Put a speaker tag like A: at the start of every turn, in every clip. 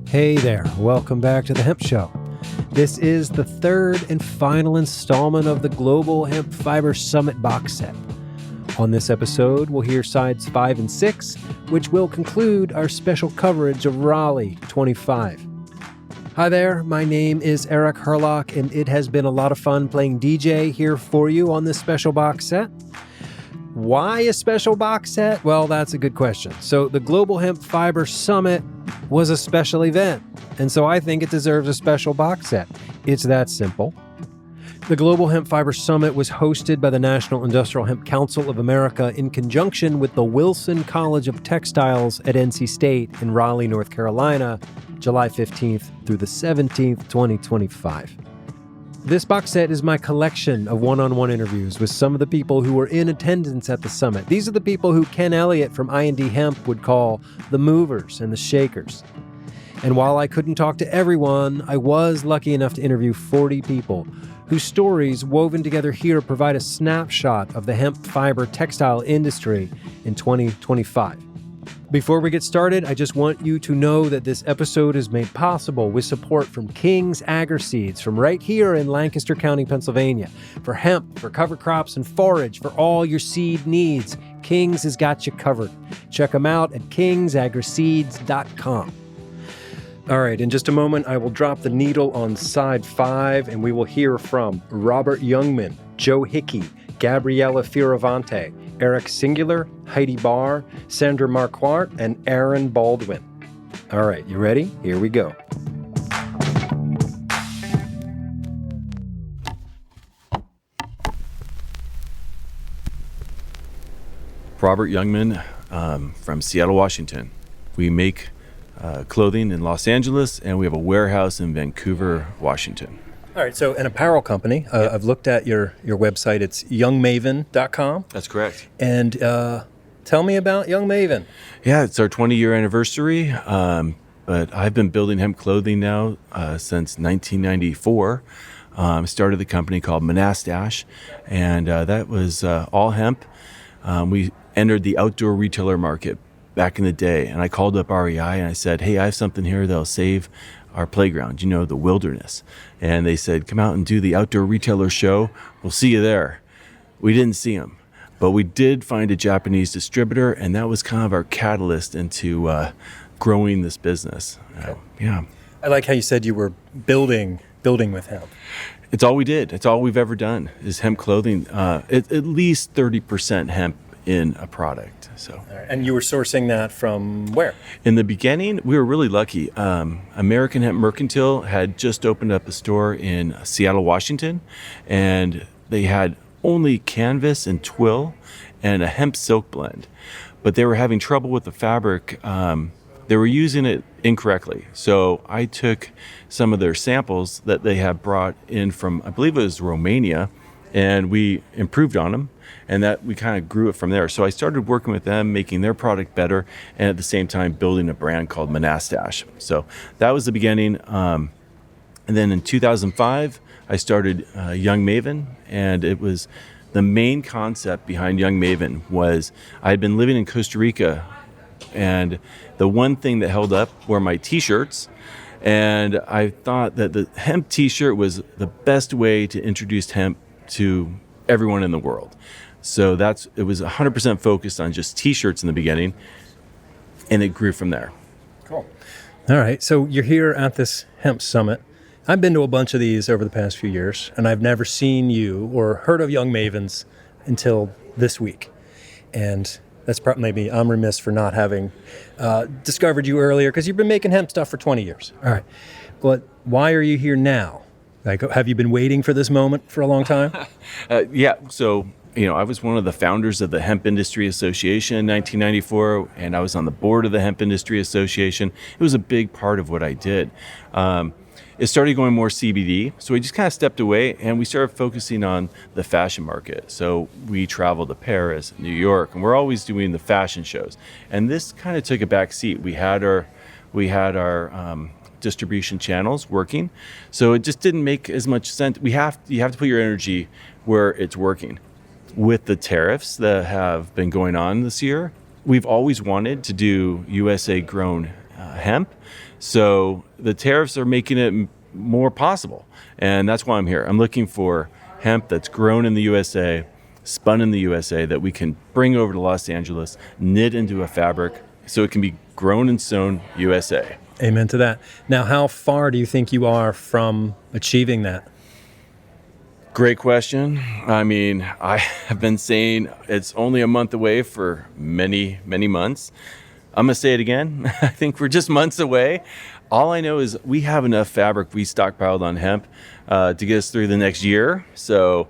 A: Hey there, welcome back to the Hemp Show. This is the third and final installment of the Global Hemp Fiber Summit box set. On this episode, we'll hear sides 5 and 6, which will conclude our special coverage of Raleigh 25. Hi there, my name is Eric Herlock, and it has been a lot of fun playing DJ here for you on this special box set. Why a special box set? Well, that's a good question. So the Global Hemp Fiber Summit was a special event, and so I think it deserves a special box set. It's that simple. The Global Hemp Fiber Summit was hosted by the National Industrial Hemp Council of America in conjunction with the Wilson College of Textiles at NC State in Raleigh, North Carolina, July 15th through the 17th, 2025. This box set is my collection of one-on-one interviews with some of the people who were in attendance at the summit. These are the people who Ken Elliott from I&D Hemp would call the movers and the shakers. And while I couldn't talk to everyone, I was lucky enough to interview 40 people whose stories woven together here provide a snapshot of the hemp fiber textile industry in 2025. Before we get started, I just want you to know that this episode is made possible with support from King's Agri-Seeds from right here in Lancaster County, Pennsylvania. For hemp, for cover crops, and forage, for all your seed needs, King's has got you covered. Check them out at kingsagriseeds.com. All right, in just a moment, I will drop the needle on side 5, and we will hear from Robert Jungman, Joe Hickey, Gabriella Fioravante, Eric Singular, Heidi Barr, Sandra Marquardt, and Aaron Baldwin. All right, you ready? Here we go.
B: Robert Jungman from Seattle, Washington. We make clothing in Los Angeles, and we have a warehouse in Vancouver, Washington.
A: All right, so an apparel company. I've looked at your website. It's Jungmaven.com.
B: That's correct.
A: And tell me about Jungmaven.
B: Yeah, it's our 20-year anniversary, but I've been building hemp clothing now since 1994. Started the company called Monastash, and that was all hemp. We entered the outdoor retailer market back in the day, and I called up REI and I said, hey, I have something here that'll save our playground, the wilderness. And they said, come out and do the outdoor retailer show. We'll see you there. We didn't see them, but we did find a Japanese distributor, and that was kind of our catalyst into growing this business. Yeah.
A: I like how you said you were building with hemp.
B: It's all we did. It's all we've ever done is hemp clothing. At least 30% hemp in a product. So,
A: and you were sourcing that from where?
B: In the beginning, we were really lucky. American Hemp Mercantile had just opened up a store in Seattle, Washington, and they had only canvas and twill and a hemp silk blend, but they were having trouble with the fabric. They were using it incorrectly. So I took some of their samples that they had brought in from, I believe it was Romania, and we improved on them, and that we kind of grew it from there. So I started working with them, making their product better, and at the same time building a brand called Monastash. So that was the beginning. And then in 2005, I started Jungmaven, and it was the main concept behind Jungmaven was I had been living in Costa Rica, and the one thing that held up were my t-shirts. And I thought that the hemp t-shirt was the best way to introduce hemp to everyone in the world. So it was 100% focused on just t-shirts in the beginning, and it grew from there.
A: Cool. All right, so you're here at this hemp summit. I've been to a bunch of these over the past few years, and I've never seen you or heard of Jungmavens until this week. And that's probably maybe I'm remiss for not having discovered you earlier, because you've been making hemp stuff for 20 years. All right, but why are you here now? Like, have you been waiting for this moment for a long time?
B: Yeah, so, I was one of the founders of the Hemp Industry Association in 1994, and I was on the board of the Hemp Industry Association. It was a big part of what I did. It started going more CBD, so we just kind of stepped away, and we started focusing on the fashion market. So we traveled to Paris, New York, and we're always doing the fashion shows. And this kind of took a back seat. We had our distribution channels working, so it just didn't make as much sense. You have to put your energy where it's working. With the tariffs that have been going on this year, we've always wanted to do USA grown hemp. So the tariffs are making it more possible. And that's why I'm here. I'm looking for hemp that's grown in the USA, spun in the USA, that we can bring over to Los Angeles, knit into a fabric so it can be grown and sewn USA.
A: Amen to that. Now, how far do you think you are from achieving that?
B: Great question. I mean, I have been saying it's only a month away for many, many months. I'm going to say it again. I think we're just months away. All I know is we have enough fabric we stockpiled on hemp to get us through the next year. So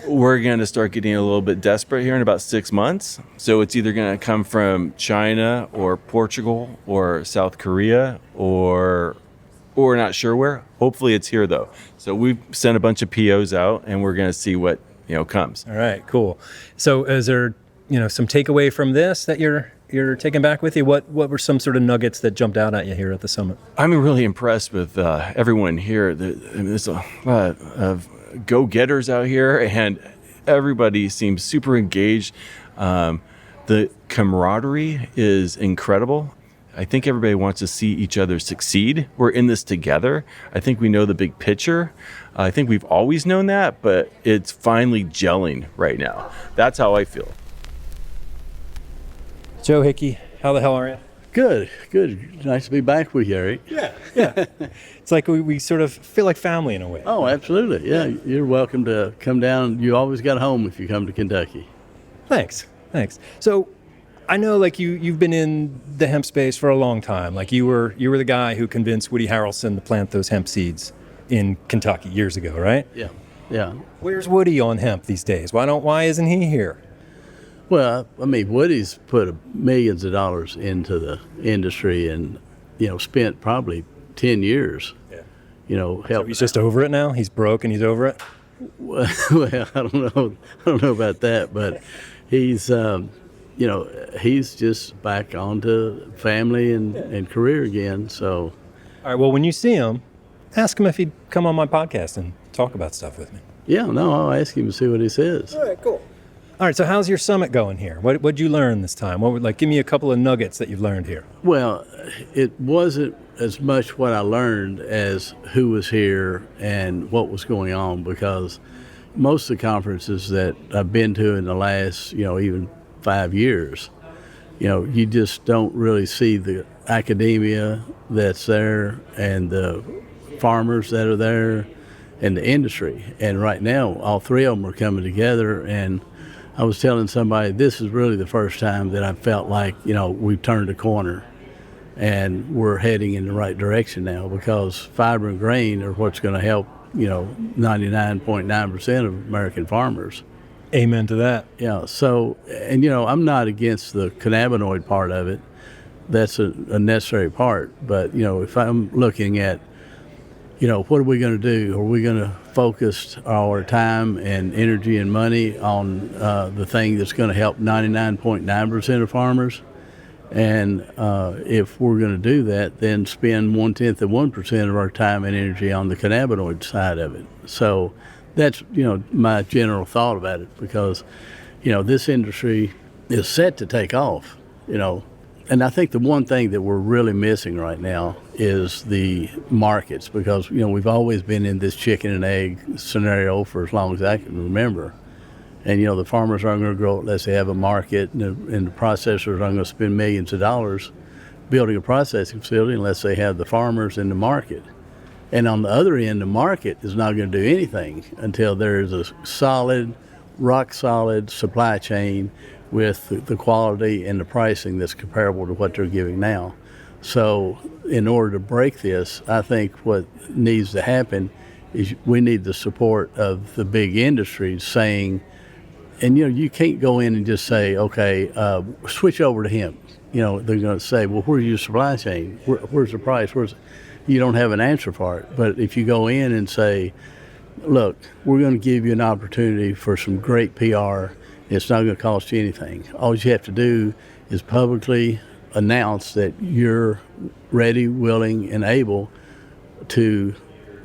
B: we're going to start getting a little bit desperate here in about 6 months. So it's either going to come from China or Portugal or South Korea or we're not sure where. Hopefully it's here though. So we've sent a bunch of POs out and we're going to see what, comes.
A: All right, cool. So is there, some takeaway from this that you're taking back with you? What were some sort of nuggets that jumped out at you here at the summit?
B: I'm really impressed with everyone here. There's a lot of go-getters out here, and everybody seems super engaged. The camaraderie is incredible. I think everybody wants to see each other succeed. We're in this together. I think we know the big picture. I think we've always known that, but it's finally gelling right now. That's how I feel.
A: Joe, Hickey, how the hell are you?
C: Good. Nice to be back with you, Eric.
A: Yeah. It's like we sort of feel like family in a way.
C: Oh, absolutely. Yeah, you're welcome to come down. You always got home if you come to Kentucky.
A: Thanks. So I know like you've been in the hemp space for a long time. Like you were the guy who convinced Woody Harrelson to plant those hemp seeds in Kentucky years ago, right?
C: Yeah.
A: Where's Woody on hemp these days? Why isn't he here?
C: Well, I mean, Woody's put millions of dollars into the industry and, spent probably 10 years, helping.
A: So he's just over it now? He's broke and he's over it?
C: Well, I don't know about that, but he's, he's just back onto family and career again, so.
A: All right, well, when you see him, ask him if he'd come on my podcast and talk about stuff with me.
C: Yeah, no, I'll ask him and see what he says.
A: All right, cool. All right, so how's your summit going here? What'd you learn this time? Give me a couple of nuggets that you've learned here.
C: Well, it wasn't as much what I learned as who was here and what was going on, because most of the conferences that I've been to in the last, even 5 years, you just don't really see the academia that's there and the farmers that are there and the industry. And right now, all three of them are coming together, and I was telling somebody this is really the first time that I felt like, we've turned a corner and we're heading in the right direction now, because fiber and grain are what's going to help, 99.9% of American farmers.
A: Amen to that.
C: Yeah. So, and, I'm not against the cannabinoid part of it. That's a necessary part. But, if I'm looking at, what are we going to do? Are we going to focus our time and energy and money on the thing that's going to help 99.9% of farmers? And if we're going to do that, then spend 0.1% of our time and energy on the cannabinoid side of it. So that's, my general thought about it, because, this industry is set to take off, And I think the one thing that we're really missing right now is the markets, because, we've always been in this chicken and egg scenario for as long as I can remember. And, the farmers aren't going to grow unless they have a market, and the processors aren't going to spend millions of dollars building a processing facility unless they have the farmers in the market. And on the other end, the market is not going to do anything until there is a solid, rock-solid supply chain with the quality and the pricing that's comparable to what they're giving now. So in order to break this, I think what needs to happen is we need the support of the big industries saying, and you can't go in and just say, okay, switch over to hemp. They're going to say, well, where's your supply chain? Where's the price? You don't have an answer for it. But if you go in and say, look, we're going to give you an opportunity for some great PR. It's not going to cost you anything. All you have to do is publicly announce that you're ready, willing, and able to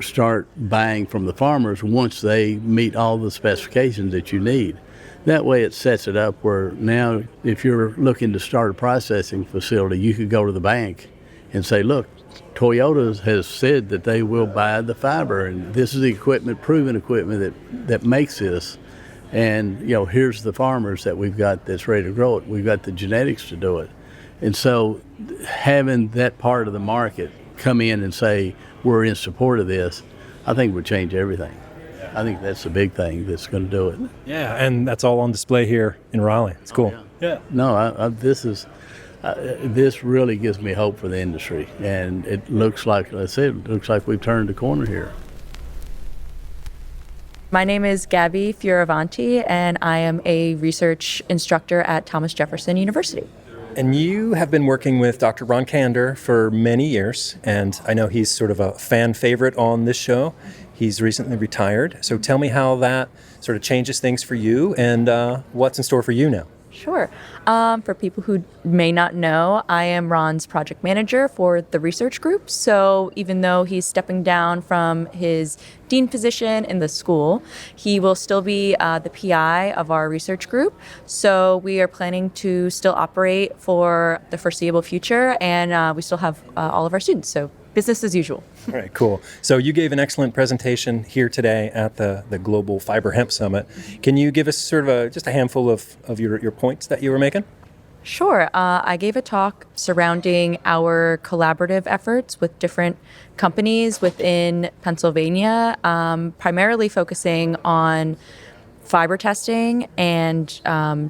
C: start buying from the farmers once they meet all the specifications that you need. That way it sets it up where now if you're looking to start a processing facility, you could go to the bank and say, look, Toyota has said that they will buy the fiber, and this is the equipment, proven equipment that makes this. And, here's the farmers that we've got that's ready to grow it. We've got the genetics to do it. And so having that part of the market come in and say, we're in support of this, I think would change everything. I think that's the big thing that's going to do it.
A: Yeah, and that's all on display here in Raleigh. It's cool.
C: Yeah. No, this really gives me hope for the industry. And it looks like, I said, it looks like we've turned the corner here.
D: My name is Gabby Fioravanti, and I am a research instructor at Thomas Jefferson University.
A: And you have been working with Dr. Ron Kander for many years, and I know he's sort of a fan favorite on this show. He's recently retired. So tell me how that sort of changes things for you and what's in store for you now.
D: Sure. For people who may not know, I am Ron's project manager for the research group. So even though he's stepping down from his dean position in the school, he will still be the PI of our research group. So we are planning to still operate for the foreseeable future, and we still have all of our students. So business as usual.
A: All right, cool. So you gave an excellent presentation here today at the Global Fiber Hemp Summit. Can you give us sort of just a handful of your points that you were making?
D: Sure. I gave a talk surrounding our collaborative efforts with different companies within Pennsylvania, primarily focusing on fiber testing and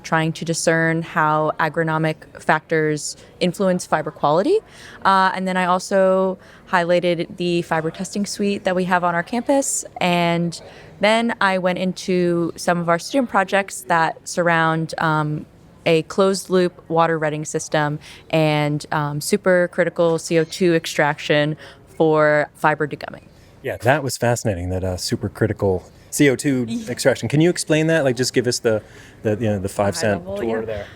D: trying to discern how agronomic factors influence fiber quality. And then I also highlighted the fiber testing suite that we have on our campus. And then I went into some of our student projects that surround a closed-loop water retting system and supercritical CO2 extraction for fiber degumming.
A: Yeah, that was fascinating, that supercritical CO2 extraction. Can you explain that? Like, just give us the 5-cent tour there.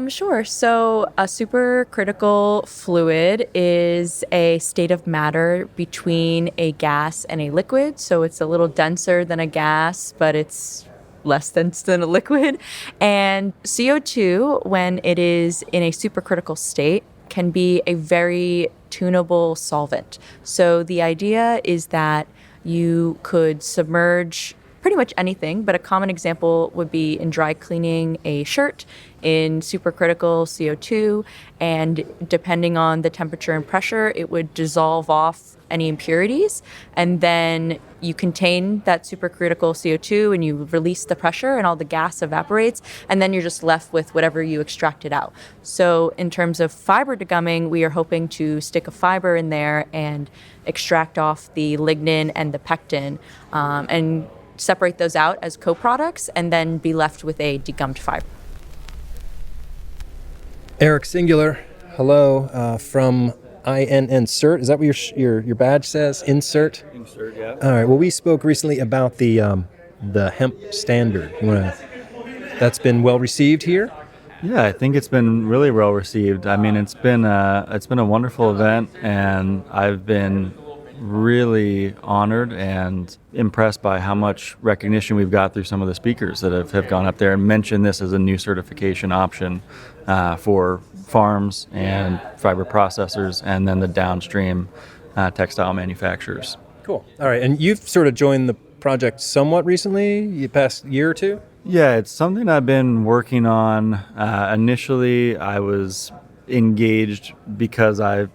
D: Sure. So a supercritical fluid is a state of matter between a gas and a liquid. So it's a little denser than a gas, but it's less dense than a liquid. And CO2, when it is in a supercritical state, can be a very tunable solvent. So the idea is that you could submerge pretty much anything, but a common example would be in dry cleaning a shirt in supercritical CO2, and depending on the temperature and pressure, it would dissolve off any impurities, and then you contain that supercritical CO2 and you release the pressure and all the gas evaporates, and then you're just left with whatever you extracted out. So in terms of fiber degumming, we are hoping to stick a fiber in there and extract off the lignin and the pectin, and separate those out as co-products, and then be left with a degummed fiber.
A: Eric Singular, hello, from INSert. Is that what your badge says? Insert?
E: Insert, yeah.
A: All right. Well, we spoke recently about the hemp standard. That's been well received here.
E: Yeah, I think it's been really well received. I mean, it's been a wonderful event, and I've been really honored and impressed by how much recognition we've got through some of the speakers that have gone up there and mentioned this as a new certification option for farms and fiber processors, and then the downstream textile manufacturers.
A: Cool. All right. And you've sort of joined the project somewhat recently, the past year or two?
E: Yeah, it's something I've been working on. Initially, I was engaged because I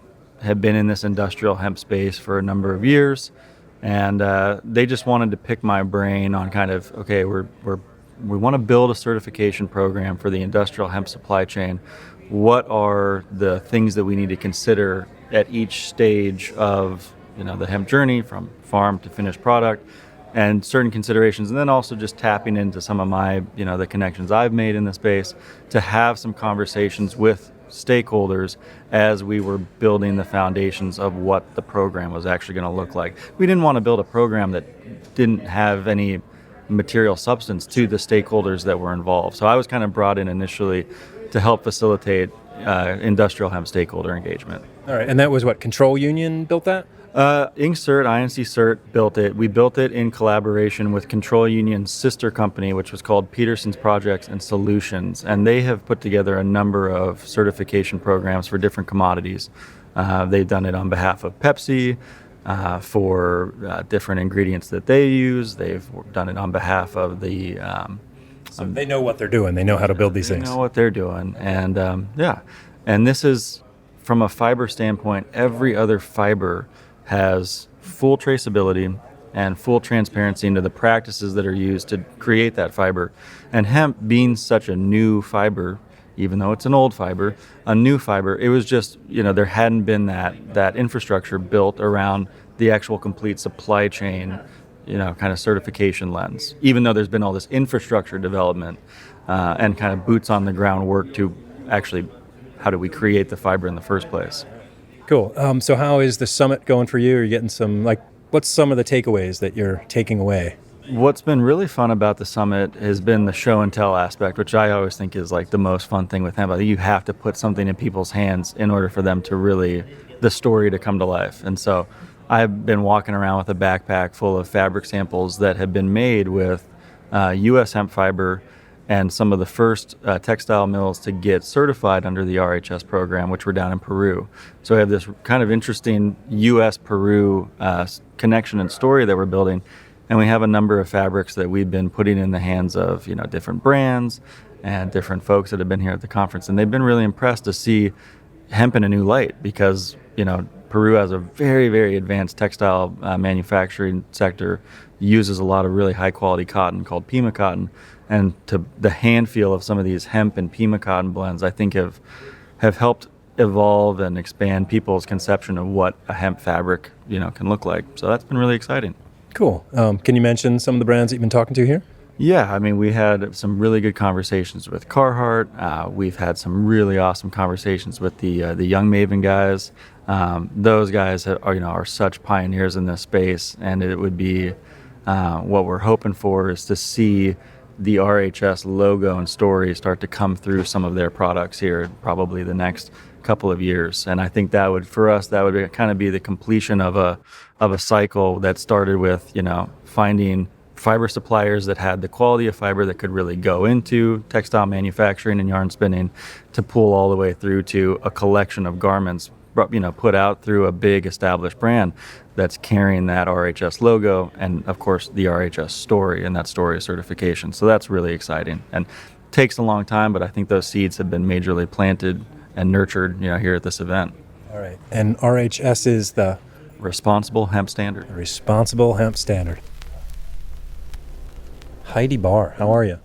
E: had been in this industrial hemp space for a number of years, and they just wanted to pick my brain on kind of, okay, we want to build a certification program for the industrial hemp supply chain. What are the things that we need to consider at each stage of the hemp journey, from farm to finished product, and certain considerations, and then also just tapping into some of my the connections I've made in the space to have some conversations with stakeholders as we were building the foundations of what the program was actually going to look like. We didn't want to build a program that didn't have any material substance to the stakeholders that were involved. So I was kind of brought in initially to help facilitate industrial hemp stakeholder engagement.
A: All right, and that was what, Control Union built that?
E: INC Cert built it. We built it in collaboration with Control Union's sister company, which was called Peterson's Projects and Solutions, and they have put together a number of certification programs for different commodities. They've done it on behalf of Pepsi for different ingredients that they use. They've done it on behalf of the...
A: So they know what they're doing. They know how to build these things.
E: They know what they're doing. And and this is, from a fiber standpoint, every other fiber has full traceability and full transparency into the practices that are used to create that fiber. And hemp being such a new fiber, even though it's an old fiber, a new fiber, it was just, there hadn't been that infrastructure built around the actual complete supply chain, kind of certification lens, even though there's been all this infrastructure development and kind of boots on the ground work to actually, how do we create the fiber in the first place?
A: Cool. So how is the summit going for you? Are you getting some, what's some of the takeaways that you're taking away?
E: What's been really fun about the summit has been the show and tell aspect, which I always think is the most fun thing with hemp. I think you have to put something in people's hands in order for them to really, the story to come to life. And so I've been walking around with a backpack full of fabric samples that have been made with U.S. hemp fiber and some of the first textile mills to get certified under the RHS program, which were down in Peru. So we have this kind of interesting U.S.-Peru connection and story that we're building. And we have a number of fabrics that we've been putting in the hands of, different brands and different folks that have been here at the conference. And they've been really impressed to see hemp in a new light because, Peru has a very, very advanced textile manufacturing sector, uses a lot of really high quality cotton called Pima cotton. And to the hand feel of some of these hemp and Pima cotton blends, I think have helped evolve and expand people's conception of what a hemp fabric, can look like. So that's been really exciting.
A: Cool. Can you mention some of the brands that you've been talking to here?
E: Yeah, I mean, we had some really good conversations with Carhartt. We've had some really awesome conversations with the Jungmaven guys. Those guys are such pioneers in this space, and it would be what we're hoping for is to see the RHS logo and story start to come through some of their products here probably the next couple of years. And I think that would kind of be the completion of a cycle that started with, finding fiber suppliers that had the quality of fiber that could really go into textile manufacturing and yarn spinning to pull all the way through to a collection of garments, put out through a big established brand that's carrying that RHS logo and, of course, the RHS story and that story of certification. So that's really exciting and takes a long time, but I think those seeds have been majorly planted and nurtured, here at this event.
A: All right. And RHS is the
E: Responsible Hemp Standard.
A: Responsible Hemp Standard. Heidi Barr, how are you?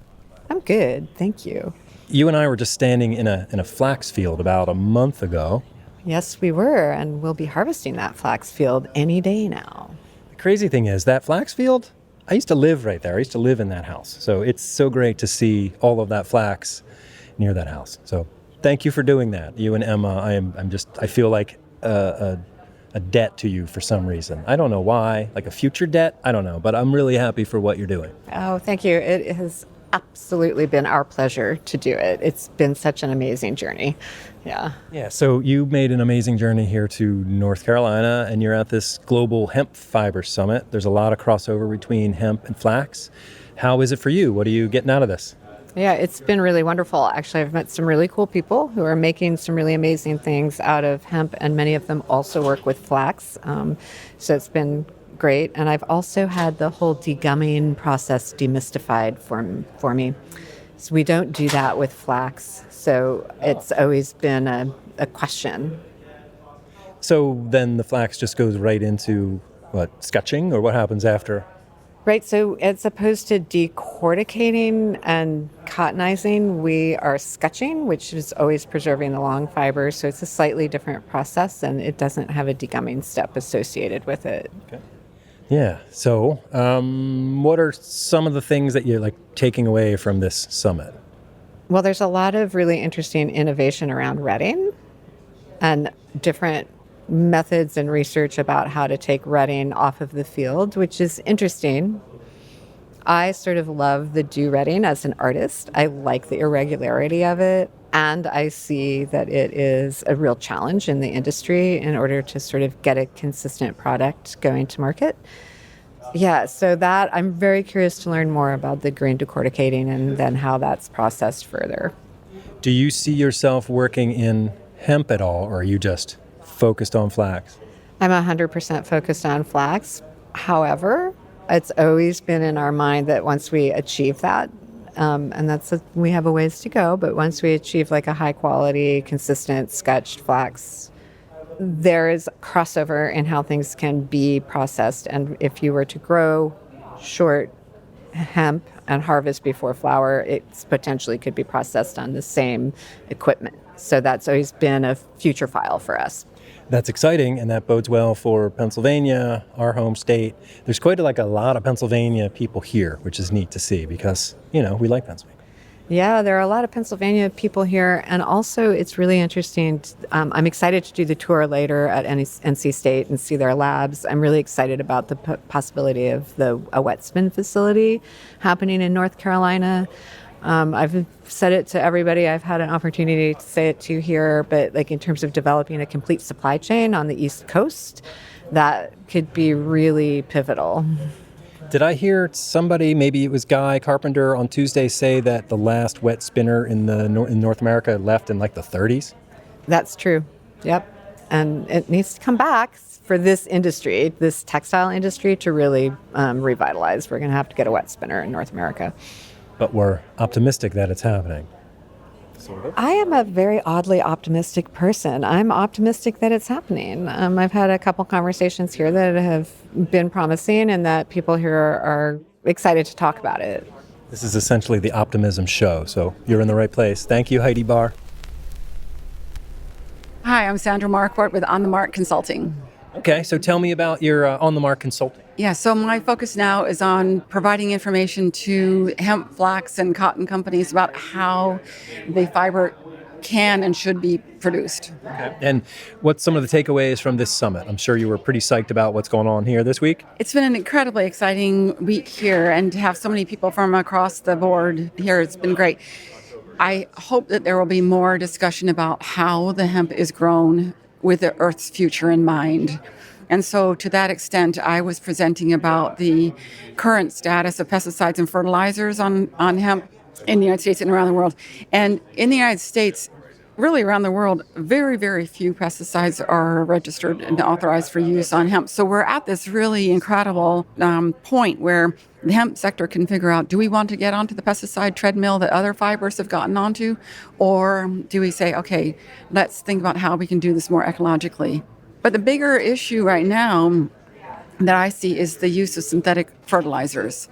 F: I'm good, thank you.
A: You and I were just standing in a flax field about a month ago.
F: Yes, we were, and we'll be harvesting that flax field any day now.
A: The crazy thing is that flax field, I used to live right there. I used to live in that house. So it's so great to see all of that flax near that house. So thank you for doing that. You and Emma, I feel like a debt to you for some reason. I don't know why, like a future debt, I don't know, but I'm really happy for what you're doing.
F: Oh, thank you. It has absolutely been our pleasure to do it. It's been such an amazing journey. Yeah.
A: Yeah, so you made an amazing journey here to North Carolina, and you're at this Global Hemp Fiber Summit. There's a lot of crossover between hemp and flax. How is it for you? What are you getting out of this?
F: Yeah, it's been really wonderful. Actually, I've met some really cool people who are making some really amazing things out of hemp, and many of them also work with flax. So it's been great. And I've also had the whole degumming process demystified for me. So we don't do that with flax. So it's always been a question.
A: So then the flax just goes right into, sketching, or what happens after?
F: Right, so as opposed to decorticating and cottonizing, we are sketching, which is always preserving the long fiber. So it's a slightly different process, and it doesn't have a degumming step associated with it.
A: Okay. Yeah, so what are some of the things that you're taking away from this summit?
F: Well, there's a lot of really interesting innovation around retting and different methods and research about how to take retting off of the field, which is interesting. I sort of love the do retting as an artist. I like the irregularity of it, and I see that it is a real challenge in the industry in order to sort of get a consistent product going to market. Yeah, so that I'm very curious to learn more about the grain decorticating and then how that's processed further.
A: Do you see yourself working in hemp at all, or are you just focused on flax.
F: I'm 100% focused on flax. However, it's always been in our mind that once we achieve that, we have a ways to go, but once we achieve like a high quality, consistent sketched flax, there is crossover in how things can be processed. And if you were to grow short hemp and harvest before flower, it potentially could be processed on the same equipment. So that's always been a future file for us.
A: That's exciting, and that bodes well for Pennsylvania, our home state. There's quite a lot of Pennsylvania people here, which is neat to see because, we like Pennsylvania.
F: Yeah, there are a lot of Pennsylvania people here, and also it's really interesting. I'm excited to do the tour later at NC State and see their labs. I'm really excited about the possibility of a wet spin facility happening in North Carolina. I've said it to everybody I've had an opportunity to say it to here, but in terms of developing a complete supply chain on the East Coast, that could be really pivotal.
A: Did I hear somebody, maybe it was Guy Carpenter, on Tuesday say that the last wet spinner in North America left in the 30s?
F: That's true. Yep. And it needs to come back for this industry, this textile industry, to really revitalize. We're going to have to get a wet spinner in North America.
A: But we're optimistic that it's happening. Sort of.
F: I am a very oddly optimistic person. I'm optimistic that it's happening. I've had a couple conversations here that have been promising and that people here are excited to talk about it.
A: This is essentially the optimism show, so you're in the right place. Thank you, Heidi Barr.
G: Hi, I'm Sandra Marquardt with On the Mark Consulting.
A: Okay, so tell me about your On the Mark Consulting.
G: Yeah, so my focus now is on providing information to hemp, flax, and cotton companies about how the fiber can and should be produced.
A: Okay. And what's some of the takeaways from this summit? I'm sure you were pretty psyched about what's going on here this week.
G: It's been an incredibly exciting week here, and to have so many people from across the board here, it's been great. I hope that there will be more discussion about how the hemp is grown with the Earth's future in mind. And so to that extent, I was presenting about the current status of pesticides and fertilizers on hemp in the United States and around the world. And in the United States, really around the world, very, very few pesticides are registered and authorized for use on hemp. So we're at this really incredible point where the hemp sector can figure out, do we want to get onto the pesticide treadmill that other fibers have gotten onto? Or do we say, okay, let's think about how we can do this more ecologically? But the bigger issue right now that I see is the use of synthetic fertilizers.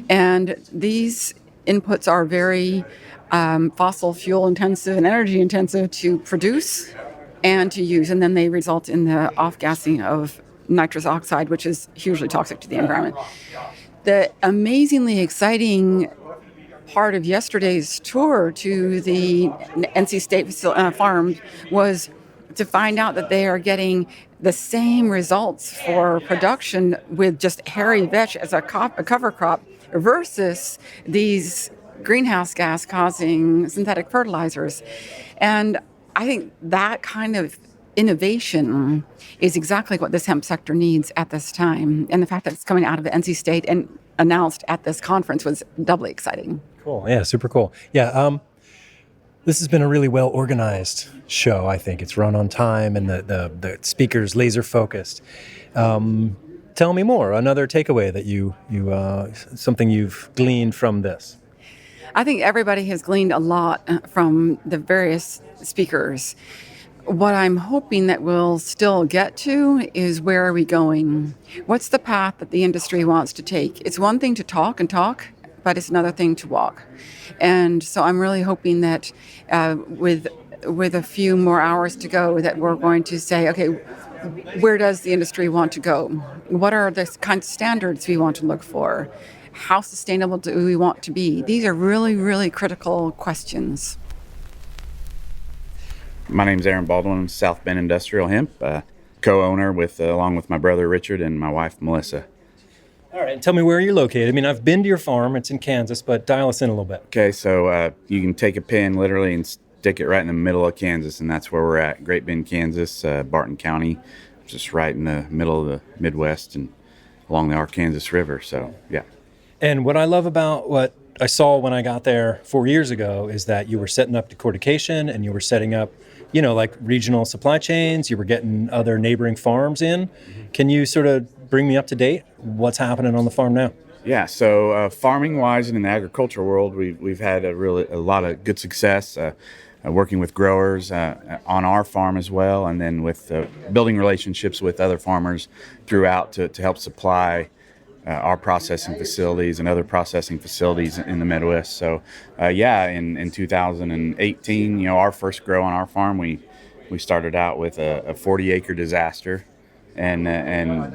G: And these inputs are very fossil fuel intensive and energy intensive to produce and to use. And then they result in the off-gassing of nitrous oxide, which is hugely toxic to the environment. The amazingly exciting part of yesterday's tour to the NC State farm was to find out that they are getting the same results for production with just hairy vetch as a cover crop versus these greenhouse gas causing synthetic fertilizers. And I think that kind of innovation is exactly what this hemp sector needs at this time. And the fact that it's coming out of the NC State and announced at this conference was doubly exciting.
A: Cool. Yeah, super cool. Yeah, this has been a really well-organized show, I think. It's run on time and the speakers laser focused. Tell me more, another takeaway that you something you've gleaned from this.
G: I think everybody has gleaned a lot from the various speakers. What I'm hoping that we'll still get to is, where are we going? What's the path that the industry wants to take? It's one thing to talk, but it's another thing to walk. And so I'm really hoping that with a few more hours to go, that we're going to say, okay, where does the industry want to go? What are the kinds of standards we want to look for? How sustainable do we want to be? These are really, really critical questions.
H: My name's Aaron Baldwin, South Bend Industrial Hemp, co-owner along with my brother Richard and my wife Melissa.
A: All right, and tell me where you're located. I mean, I've been to your farm. It's in Kansas, but dial us in a little bit.
H: Okay, so you can take a pin literally and stick it right in the middle of Kansas, and that's where we're at, Great Bend, Kansas, Barton County, just right in the middle of the Midwest and along the Arkansas River, so yeah.
A: And what I love about what I saw when I got there 4 years ago is that you were setting up decortication and you were setting up like regional supply chains. You were getting other neighboring farms in. Can you sort of bring me up to date? What's happening on the farm now?
H: Yeah, so farming-wise and in the agricultural world, we've had a lot of good success working with growers on our farm as well, and then with building relationships with other farmers throughout to help supply our processing facilities and other processing facilities in the Midwest. So, in 2018, our first grow on our farm, we started out with a 40-acre disaster, and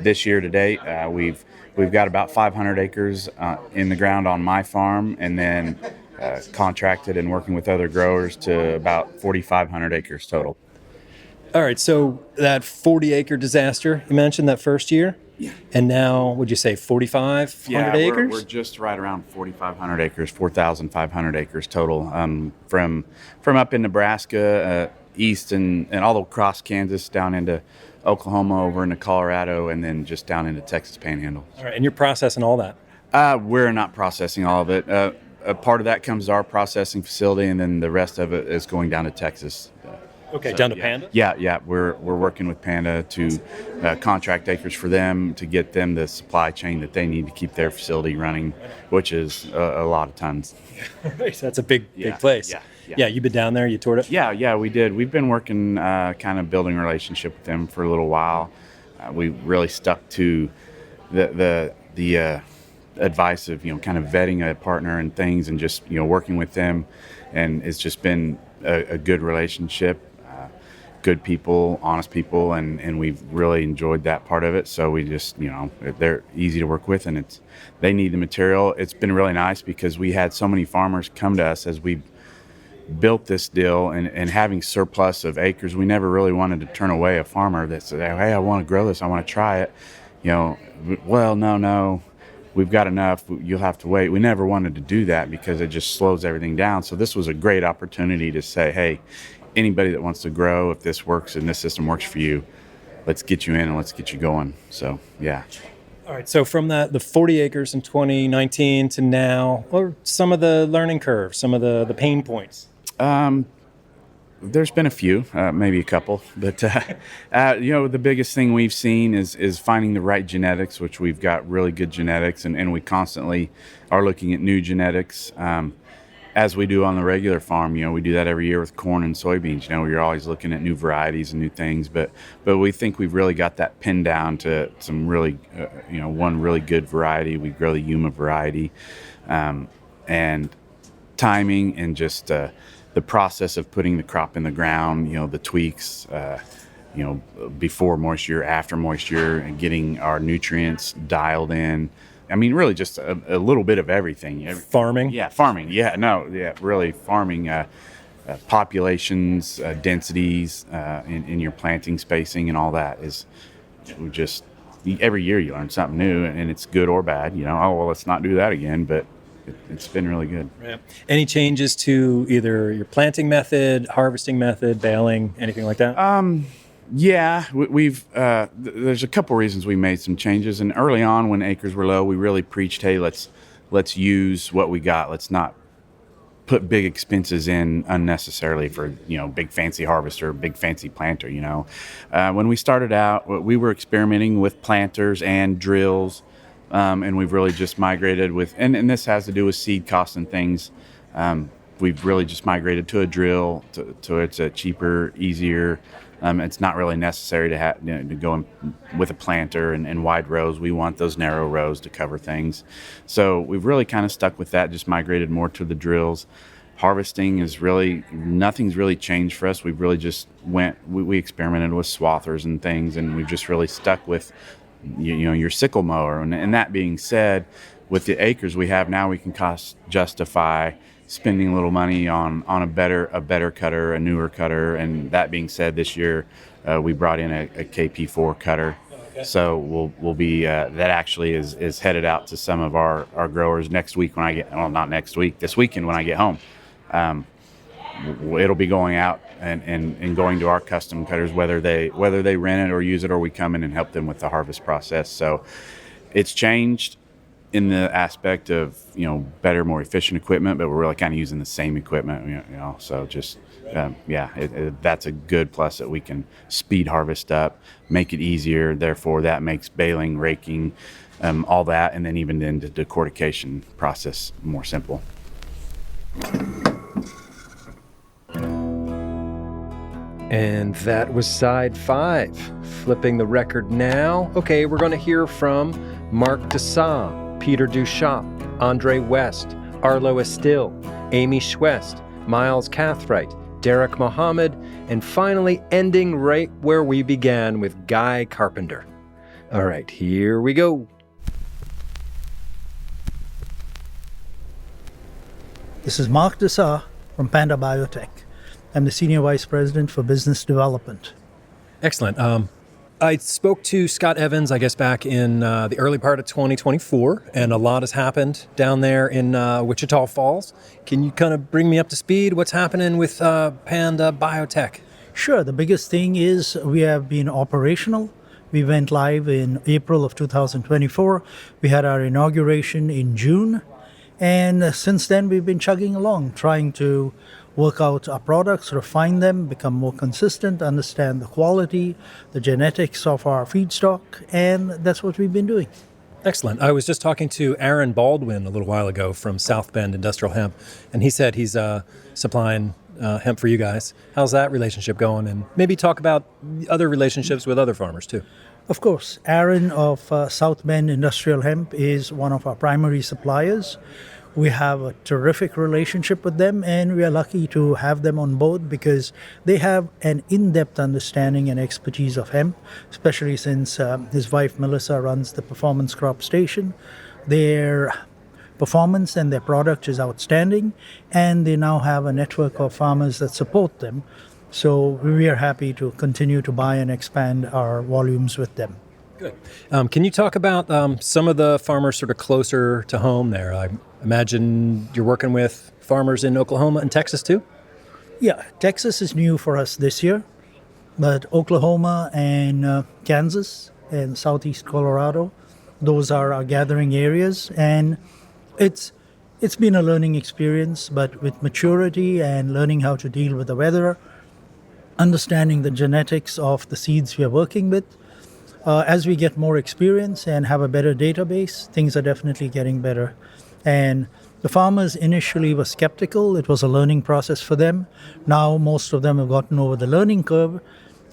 H: this year to date, we've got about 500 acres in the ground on my farm, and then contracted and working with other growers to about 4,500 acres total.
A: All right, so that 40-acre disaster you mentioned that first year, and now would you say 4,500 acres?
H: We're just right around 4,500 acres, 4,500 acres total, from up in Nebraska, east and all across Kansas, down into Oklahoma, over into Colorado, and then just down into Texas Panhandle.
A: All right, and you're processing all that?
H: We're not processing all of it. A part of that comes to our processing facility, and then the rest of it is going down to Texas.
A: Okay, down to Panda?
H: Yeah. We're working with Panda to contract acres for them to get them the supply chain that they need to keep their facility running, which is a lot of tons.
A: Right, so that's a big place. Yeah, you've been down there, you toured it?
H: Yeah, we did. We've been working, kind of building a relationship with them for a little while. We really stuck to the advice of, kind of vetting a partner and things, and just, working with them. And it's just been a good relationship, good people, honest people, and we've really enjoyed that part of it. So we just, they're easy to work with, and they need the material. It's been really nice because we had so many farmers come to us as we built this deal, and having surplus of acres, we never really wanted to turn away a farmer that said, hey, I want to grow this, I want to try it. Well, no, we've got enough, you'll have to wait. We never wanted to do that because it just slows everything down. So this was a great opportunity to say, hey, anybody that wants to grow, if this works and this system works for you, let's get you in and let's get you going. So, yeah.
A: All right, so from the 40 acres in 2019 to now, what are some of the learning curves, some of the pain points?
H: There's been a few, maybe a couple, but the biggest thing we've seen is finding the right genetics, which we've got really good genetics, and we constantly are looking at new genetics, as we do on the regular farm. We do that every year with corn and soybeans. You're always looking at new varieties and new things, but we think we've really got that pinned down to some really, one really good variety. We grow the Yuma variety, and timing and just the process of putting the crop in the ground, the tweaks, before moisture, after moisture, and getting our nutrients dialed in. I mean, really just a little bit of everything.
A: Farming?
H: Yeah, farming. Really farming. Populations, densities, in your planting spacing and all that is just, every year you learn something new, and it's good or bad. Let's not do that again, but it's been really good.
A: Yeah. Any changes to either your planting method, harvesting method, baling, anything like that?
H: We've there's a couple reasons we made some changes. And early on, when acres were low, we really preached, hey, let's use what we got. Let's not put big expenses in unnecessarily for big fancy harvester, big fancy planter. When we started out, we were experimenting with planters and drills. And we've really just migrated with, and this has to do with seed costs and things. We've really just migrated to a drill, to it's a cheaper, easier. It's not really necessary to go in with a planter and wide rows. We want those narrow rows to cover things. So we've really kind of stuck with that, just migrated more to the drills. Harvesting is nothing's really changed for us. We've really just we experimented with swathers and things, and we've just really stuck with your sickle mower. And that being said, with the acres we have now, we can justify spending a little money on a better cutter, a newer cutter. And that being said, this year we brought in a KP4 cutter. Okay. So we'll be that actually is headed out to some of our growers next week not next week, this weekend when I get home. It'll be going out and going to our custom cutters, whether they rent it or use it, or we come in and help them with the harvest process. So it's changed in the aspect of better, more efficient equipment, but we're really kind of using the same equipment. So just that's a good plus, that we can speed harvest up, make it easier. Therefore, that makes baling, raking, all that, and then even then the decortication process more simple.
A: And that was side 5. Flipping the record now. Okay, we're going to hear from Mark Dushop, Peter Dushop, Andre West, Arlo Estill, Amy Schwest, Miles Cathright, Derek Mohammed, and finally ending right where we began with Guy Carpenter. All right, here we go.
I: This is Mark Dushop from Panda Biotech. I'm the Senior Vice President for Business Development.
A: Excellent. I spoke to Scott Evans, I guess, back in the early part of 2024, and a lot has happened down there in Wichita Falls. Can you kind of bring me up to speed? What's happening with Panda Biotech?
I: Sure. The biggest thing is we have been operational. We went live in April of 2024. We had our inauguration in June. And since then, we've been chugging along, trying to work out our products, refine them, become more consistent, understand the quality, the genetics of our feedstock, and that's what we've been doing.
A: Excellent. I was just talking to Aaron Baldwin a little while ago from South Bend Industrial Hemp, and he said he's supplying hemp for you guys. How's that relationship going? And maybe talk about other relationships with other farmers, too.
I: Of course, Aaron of South Bend Industrial Hemp is one of our primary suppliers. We have a terrific relationship with them, and we are lucky to have them on board because they have an in-depth understanding and expertise of hemp, especially since his wife Melissa runs the Performance Crop Station. Their performance and their product is outstanding, and they now have a network of farmers that support them. So we are happy to continue to buy and expand our volumes with them.
A: Good. Can you talk about some of the farmers sort of closer to home there? I imagine you're working with farmers in Oklahoma and Texas too?
I: Yeah, Texas is new for us this year, but Oklahoma and Kansas and southeast Colorado, those are our gathering areas, and it's been a learning experience, but with maturity and learning how to deal with the weather, understanding the genetics of the seeds we are working with. As we get more experience and have a better database, things are definitely getting better. And the farmers initially were skeptical. It was a learning process for them. Now most of them have gotten over the learning curve.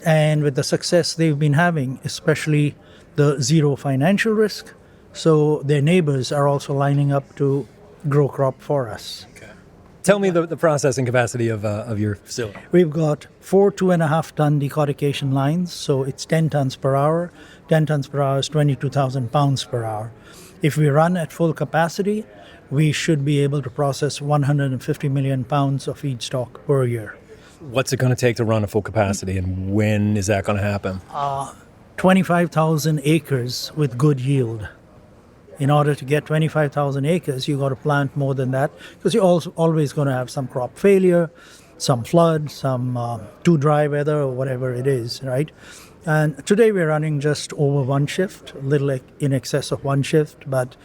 I: And with the success they've been having, especially the zero financial risk, so their neighbors are also lining up to grow crop for us.
A: Tell me the processing capacity of your facility.
I: We've got 4 2.5-ton decortication lines, so it's 10 tons per hour. 10 tons per hour is 22,000 pounds per hour. If we run at full capacity, we should be able to process 150 million pounds of feedstock per year.
A: What's it going to take to run at full capacity, and when is that going to happen?
I: 25,000 acres with good yield. In order to get 25,000 acres, you got to plant more than that because you're also always going to have some crop failure, some flood, some too dry weather or whatever it is, right? And today we're running just over one shift, a little in excess of one shift, but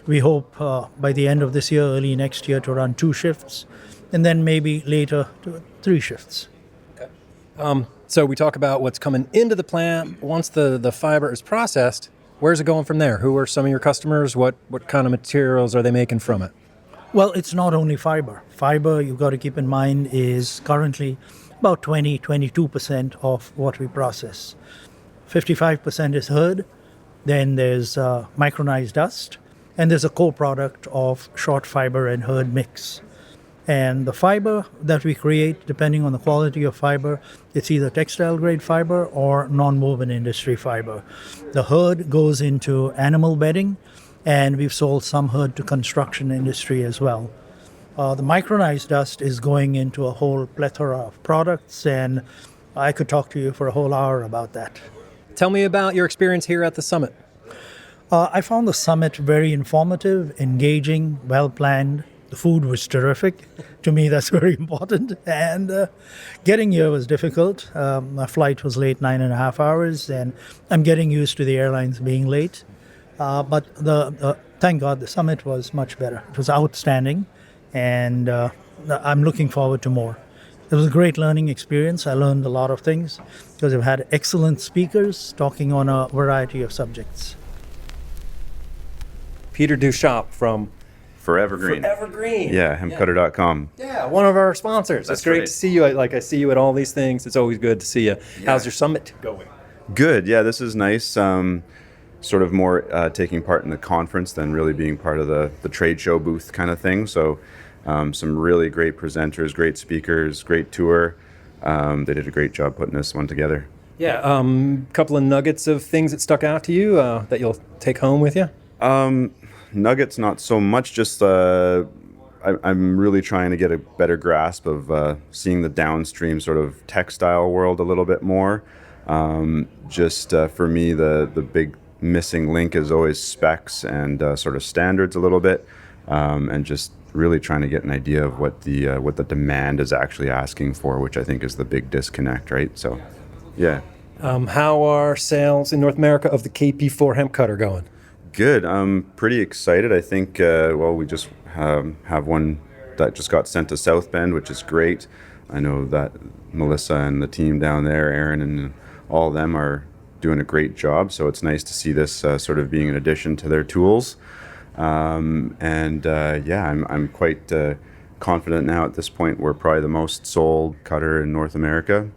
I: we hope by the end of this year, early next year, to run 2 shifts, and then maybe later to 3 shifts.
A: Okay. So we talk about what's coming into the plant. Once the fiber is processed, where's it going from there? Who are some of your customers? What kind of materials are they making from it?
I: Well, it's not only fiber. Fiber, you've got to keep in mind, is currently about 22% of what we process. 55% is hurd, then there's micronized dust, and there's a co-product of short fiber and hurd mix. And the fiber that we create, depending on the quality of fiber, it's either textile grade fiber or non-woven industry fiber. The hurd goes into animal bedding, and we've sold some hurd to construction industry as well. The micronized dust is going into a whole plethora of products, and I could talk to you for a whole hour about that.
A: Tell me about your experience here at the summit.
I: I found the summit very informative, engaging, well-planned. The food was terrific. To me, that's very important. And getting here was difficult. My flight was late 9.5 hours, and I'm getting used to the airlines being late. But thank God the summit was much better. It was outstanding, and I'm looking forward to more. It was a great learning experience. I learned a lot of things because I've had excellent speakers talking on a variety of subjects.
A: Peter Dushop from
J: Forever Green. Yeah, hempcutter.com.
A: Yeah, one of our sponsors.
J: That's
A: it's great
J: right.
A: to see you. I see you at all these things. It's always good to see you. How's your summit going?
J: Good. Yeah, this is nice. Sort of more taking part in the conference than really being part of the trade show booth kind of thing. So some really great presenters, great speakers, great tour. They did a great job putting this one together.
A: Yeah, couple of nuggets of things that stuck out to you that you'll take home with you?
J: Nuggets, not so much. Just I'm really trying to get a better grasp of seeing the downstream sort of textile world a little bit more. For me, the big missing link is always specs and sort of standards a little bit, and just really trying to get an idea of what the demand is actually asking for, which I think is the big disconnect, right? So, yeah.
A: How are sales in North America of the KP4 hemp cutter going?
J: Good. I'm pretty excited. I think, we just have one that just got sent to South Bend, which is great. I know that Melissa and the team down there, Aaron and all of them are doing a great job. So it's nice to see this sort of being an addition to their tools. I'm quite confident now at this point. We're probably the most sold cutter in North America.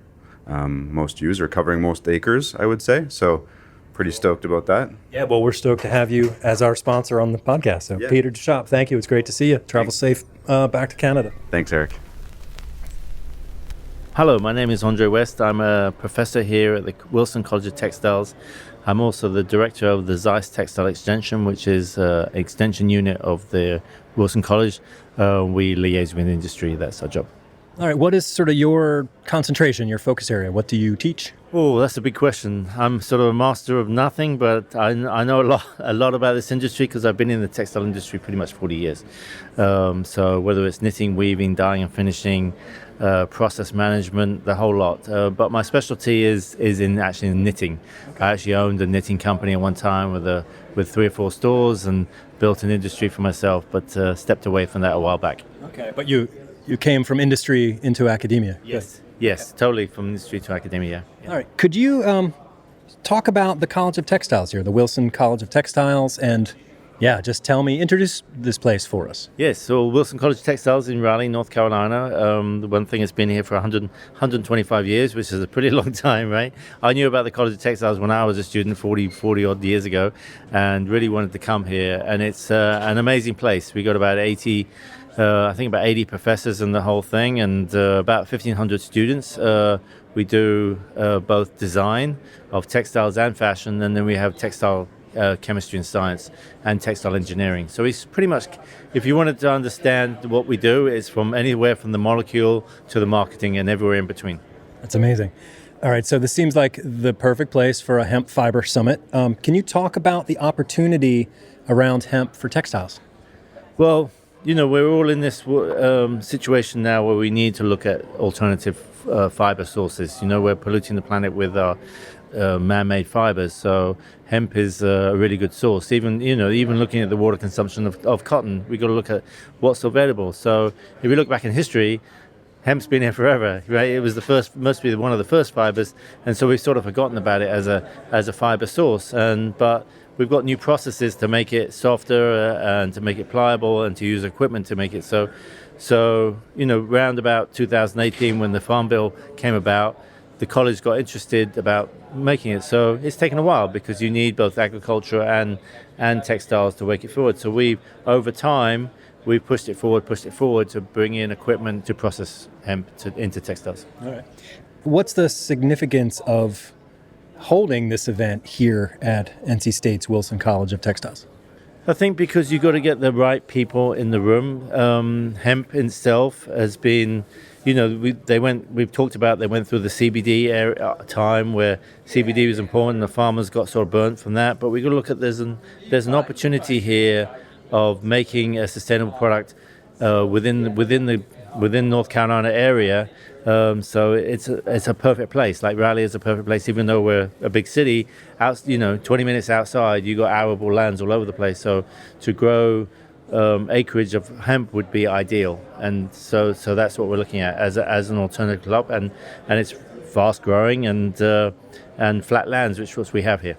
J: Most used, or covering most acres, I would say. So pretty stoked about that.
A: Yeah, well, we're stoked to have you as our sponsor on the podcast. So, yeah. Peter Dushop, thank you. It's great to see you. Travel safe back to Canada.
J: Thanks, Eric.
K: Hello, my name is Andre West. I'm a professor here at the Wilson College of Textiles. I'm also the director of the Zeiss Textile Extension, which is an extension unit of the Wilson College. We liaise with industry. That's our job.
A: All right, what is sort of your concentration, your focus area? What do you teach?
K: Oh, that's a big question. I'm sort of a master of nothing, but I know a lot about this industry because I've been in the textile industry pretty much 40 years. So whether it's knitting, weaving, dyeing and finishing, process management, the whole lot. But my specialty is in actually knitting. Okay. I actually owned a knitting company at one time with 3 or 4 stores and built an industry for myself, but stepped away from that a while back.
A: Okay, but you came from industry into academia.
K: Yes. Good. Yes, totally from industry to academia. Yeah.
A: All right. Could you talk about the College of Textiles here, the Wilson College of Textiles, and just introduce this place for us.
K: Yes, so Wilson College of Textiles in Raleigh, North Carolina. The one thing has been here for 125 years, which is a pretty long time, right? I knew about the College of Textiles when I was a student 40 odd years ago, and really wanted to come here. And it's an amazing place. We got about 80 professors in the whole thing, and about 1,500 students. We do both design of textiles and fashion, and then we have textile chemistry and science and textile engineering. So it's pretty much, if you wanted to understand what we do, it's from anywhere from the molecule to the marketing and everywhere in between.
A: That's amazing. All right, so this seems like the perfect place for a hemp fiber summit. Can you talk about the opportunity around hemp for textiles?
K: Well, we're all in this situation now where we need to look at alternative fiber sources. We're polluting the planet with our man-made fibers, so hemp is a really good source. Even looking at the water consumption of cotton, we've got to look at what's available. So if we look back in history, hemp's been here forever, right? It was must be one of the first fibers, and so we've sort of forgotten about it as a fiber source. But we've got new processes to make it softer and to make it pliable and to use equipment to make it so. So round about 2018, when the Farm Bill came about, the college got interested about making it. So it's taken a while because you need both agriculture and textiles to make it forward. So over time, we've pushed it forward to bring in equipment to process hemp into textiles.
A: All right. What's the significance of holding this event here at NC State's Wilson College of Textiles?
K: I think because you've got to get the right people in the room. Hemp itself has been, we've talked about they went through the CBD time where CBD was important. The farmers got sort of burnt from that. But we've got to look at there's an opportunity here of making a sustainable product within North Carolina area. So it's a perfect place. Like Raleigh is a perfect place, even though we're a big city. 20 minutes outside, you got arable lands all over the place. So to grow acreage of hemp would be ideal, and so that's what we're looking at as an alternative crop, and it's fast growing and flat lands, which we have here.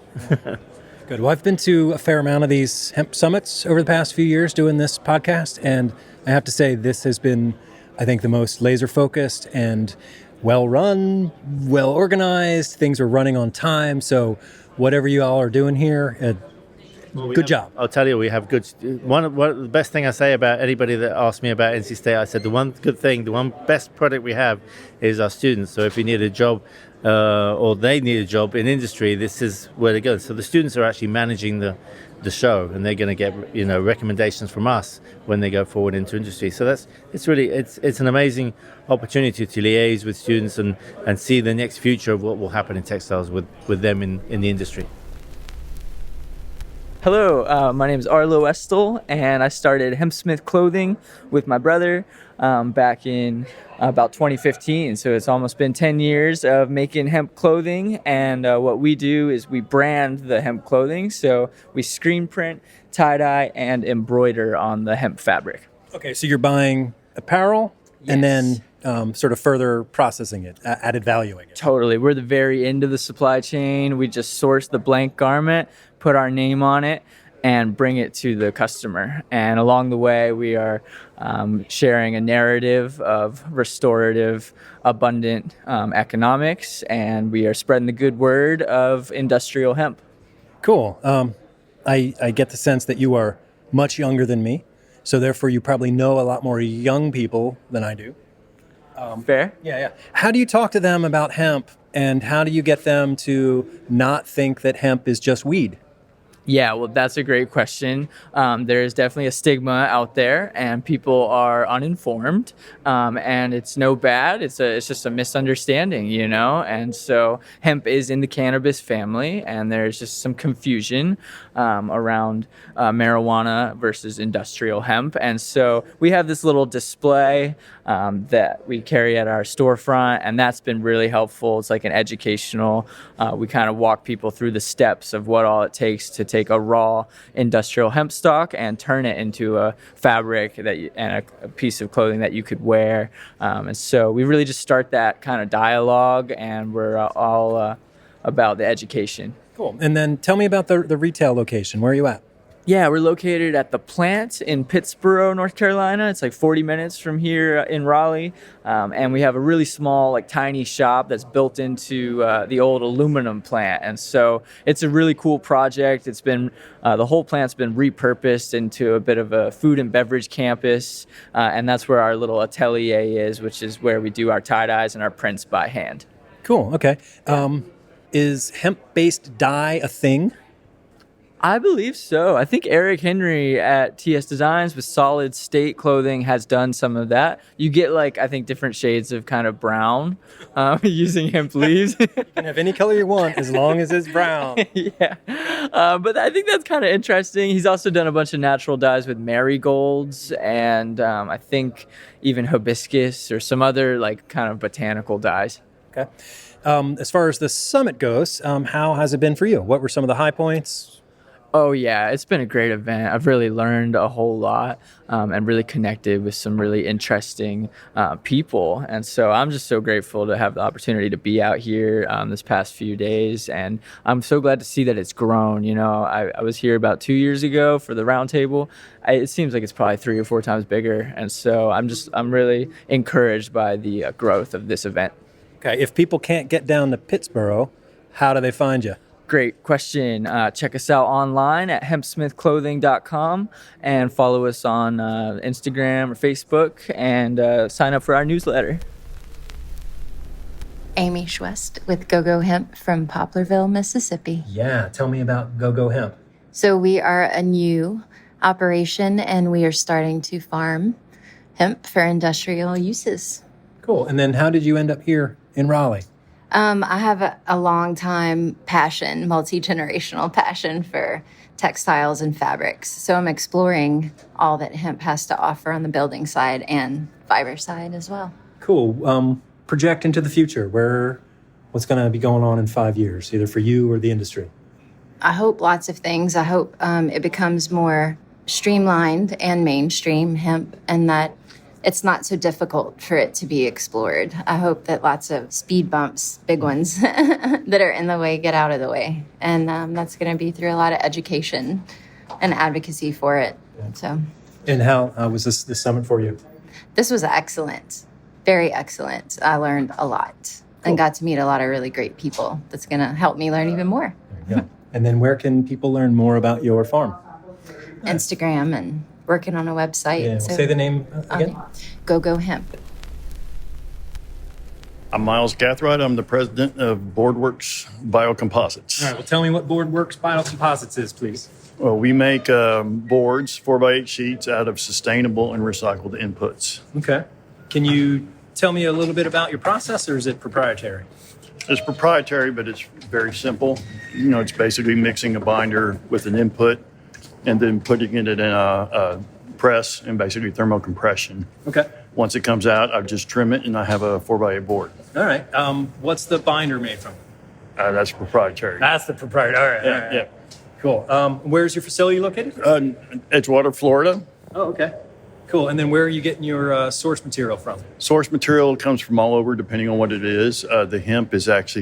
A: Good. Well, I've been to a fair amount of these hemp summits over the past few years doing this podcast, and I have to say this has been, I think, the most laser focused and well run, well organized. Things are running on time, so whatever you all are doing here, good job.
K: I'll tell you, we have good. One of the best thing I say about anybody that asks me about NC State, I said the one good thing, the one best product we have is our students. So if you need a job or they need a job in industry, this is where they go. So the students are actually managing the show, and they're going to get recommendations from us when they go forward into industry. So it's an amazing opportunity to liaise with students and see the next future of what will happen in textiles with them in the industry.
L: Hello, my name is Arlo, Estill, and I started Hempsmith Clothing with my brother back in about 2015. So it's almost been 10 years of making hemp clothing, and what we do is we brand the hemp clothing. So we screen print, tie-dye, and embroider on the hemp fabric.
A: Okay, so you're buying apparel and then sort of further processing it, added valuing it.
L: Totally. We're the very end of the supply chain. We just source the blank garment, put our name on it, and bring it to the customer. And along the way, we are sharing a narrative of restorative, abundant economics, and we are spreading the good word of industrial hemp.
A: Cool. I get the sense that you are much younger than me, so therefore you probably know a lot more young people than I do.
L: Fair?
A: Yeah. How do you talk to them about hemp, and how do you get them to not think that hemp is just weed?
L: Yeah, well, that's a great question. There is definitely a stigma out there, and people are uninformed, and it's no bad. It's just a misunderstanding, And so hemp is in the cannabis family, and there's just some confusion around marijuana versus industrial hemp. And so we have this little display that we carry at our storefront, and that's been really helpful. It's like an educational. We kind of walk people through the steps of what all it takes to take a raw industrial hemp stock and turn it into a fabric and a piece of clothing that you could wear. And so we really just start that kind of dialogue, and we're all about the education.
A: Cool. And then tell me about the retail location. Where are you at?
L: Yeah, we're located at The Plant in Pittsboro, North Carolina. It's like 40 minutes from here in Raleigh. And we have a really small, tiny shop that's built into the old aluminum plant. And so it's a really cool project. It's been, the whole plant's been repurposed into a bit of a food and beverage campus. And that's where our little atelier is, which is where we do our tie-dyes and our prints by hand.
A: Cool, okay. Is hemp-based dye a thing?
L: I believe so. I think Eric Henry at TS Designs with Solid State Clothing has done some of that. You get I think different shades of kind of brown using hemp leaves.
A: You can have any color you want as long as it's brown.
L: Yeah. But I think that's kind of interesting. He's also done a bunch of natural dyes with marigolds and I think even hibiscus or some other kind of botanical dyes.
A: Okay. As far as the summit goes, how has it been for you? What were some of the high points?
L: Oh, yeah, it's been a great event. I've really learned a whole lot and really connected with some really interesting people. And so I'm just so grateful to have the opportunity to be out here this past few days. And I'm so glad to see that it's grown. I was here about 2 years ago for the roundtable. It seems like it's probably 3 or 4 times bigger. And so I'm really encouraged by the growth of this event.
A: Okay, if people can't get down to Pittsboro, how do they find you?
L: Great question. Check us out online at hempsmithclothing.com and follow us on Instagram or Facebook and sign up for our newsletter.
M: Amy Schwest with Go Hemp from Poplarville, Mississippi.
A: Yeah, tell me about Go Hemp.
M: So we are a new operation and we are starting to farm hemp for industrial uses.
A: Cool. And then how did you end up here in Raleigh?
M: I have a long-time passion, multi-generational passion for textiles and fabrics. So I'm exploring all that hemp has to offer on the building side and fiber side as well.
A: Cool. Project into the future. What's going to be going on in 5 years, either for you or the industry?
M: I hope lots of things. I hope it becomes more streamlined and mainstream hemp, and that it's not so difficult for it to be explored. I hope that lots of speed bumps, big ones, that are in the way get out of the way. And that's going to be through a lot of education and advocacy for it. So.
A: And how was this summit for you?
M: This was excellent. Very excellent. I learned a lot and got to meet a lot of really great people. That's going to help me learn even more.
A: Yeah. And then where can people learn more about your farm?
M: Instagram and working on a website.
A: Yeah. Say the name again.
M: Go Hemp.
N: I'm Miles Gathright. I'm the president of Boardworks Biocomposites.
A: All right. Well, tell me what Boardworks Biocomposites is, please.
N: Well, we make boards, 4x8 sheets out of sustainable and recycled inputs.
A: Okay. Can you tell me a little bit about your process, or is it proprietary?
N: It's proprietary, but it's very simple. It's basically mixing a binder with an input and then putting it in a press and basically thermocompression.
A: Okay.
N: Once it comes out, I just trim it and I have a 4x8 board.
A: All right. What's the binder made from?
N: That's proprietary.
A: That's the proprietary. All right.
N: Yeah.
A: Cool. Where's your facility located?
N: Edgewater, Florida.
A: Oh, okay. Cool. And then where are you getting your source material from?
N: Source material comes from all over, depending on what it is. The hemp